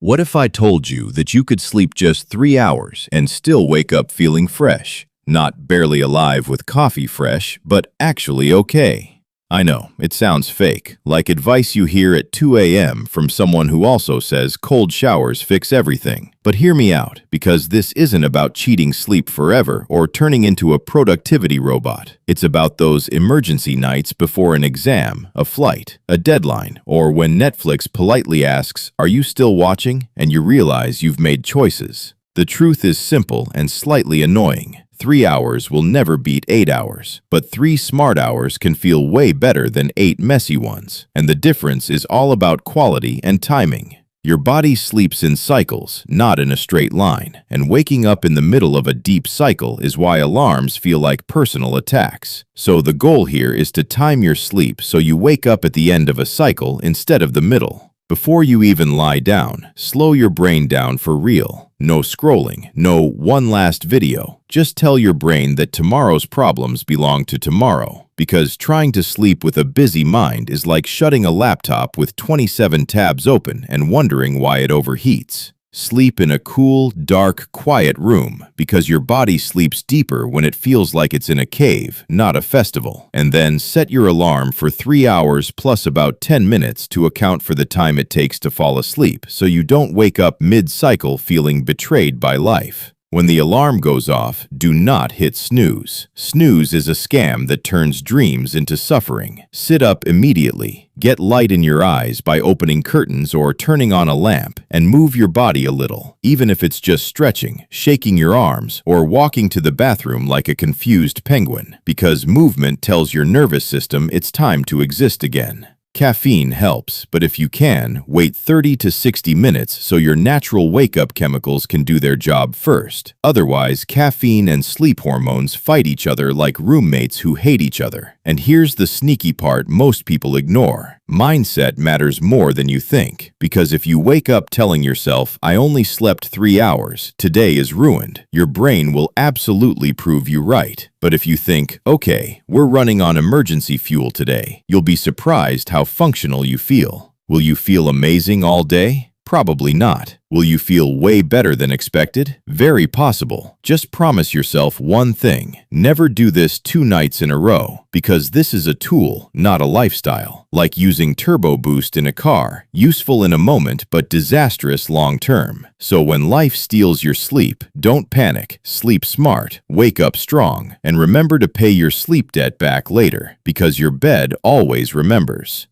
What if I told you that you could sleep just 3 hours and still wake up feeling fresh? Not barely alive with coffee fresh, but actually okay. I know, it sounds fake, like advice you hear at 2 a.m. from someone who also says cold showers fix everything. But hear me out, because this isn't about cheating sleep forever or turning into a productivity robot. It's about those emergency nights before an exam, a flight, a deadline, or when Netflix politely asks, "Are you still watching?" and you realize you've made choices. The truth is simple and slightly annoying. 3 hours will never beat 8 hours, but 3 smart hours can feel way better than 8 messy ones. And the difference is all about quality and timing. Your body sleeps in cycles, not in a straight line, and waking up in the middle of a deep cycle is why alarms feel like personal attacks. So the goal here is to time your sleep so you wake up at the end of a cycle instead of the middle. Before you even lie down, slow your brain down for real. No scrolling, no one last video. Just tell your brain that tomorrow's problems belong to tomorrow. Because trying to sleep with a busy mind is like shutting a laptop with 27 tabs open and wondering why it overheats. Sleep in a cool, dark, quiet room because your body sleeps deeper when it feels like it's in a cave, not a festival. And then set your alarm for 3 hours plus about 10 minutes to account for the time it takes to fall asleep so you don't wake up mid-cycle feeling betrayed by life. When the alarm goes off, do not hit snooze. Snooze is a scam that turns dreams into suffering. Sit up immediately. Get light in your eyes by opening curtains or turning on a lamp, and move your body a little, even if it's just stretching, shaking your arms, or walking to the bathroom like a confused penguin, because movement tells your nervous system it's time to exist again. Caffeine helps, but if you can, wait 30 to 60 minutes so your natural wake-up chemicals can do their job first. Otherwise, caffeine and sleep hormones fight each other like roommates who hate each other. And here's the sneaky part most people ignore. Mindset matters more than you think, because if you wake up telling yourself, "I only slept 3 hours, today is ruined," your brain will absolutely prove you right. But if you think, "Okay, we're running on emergency fuel today," you'll be surprised how functional you feel. Will you feel amazing all day? Probably not. Will you feel way better than expected? Very possible. Just promise yourself one thing. Never do this 2 nights in a row, because this is a tool, not a lifestyle. Like using turbo boost in a car, useful in a moment but disastrous long term. So when life steals your sleep, don't panic. Sleep smart, wake up strong, and remember to pay your sleep debt back later, because your bed always remembers.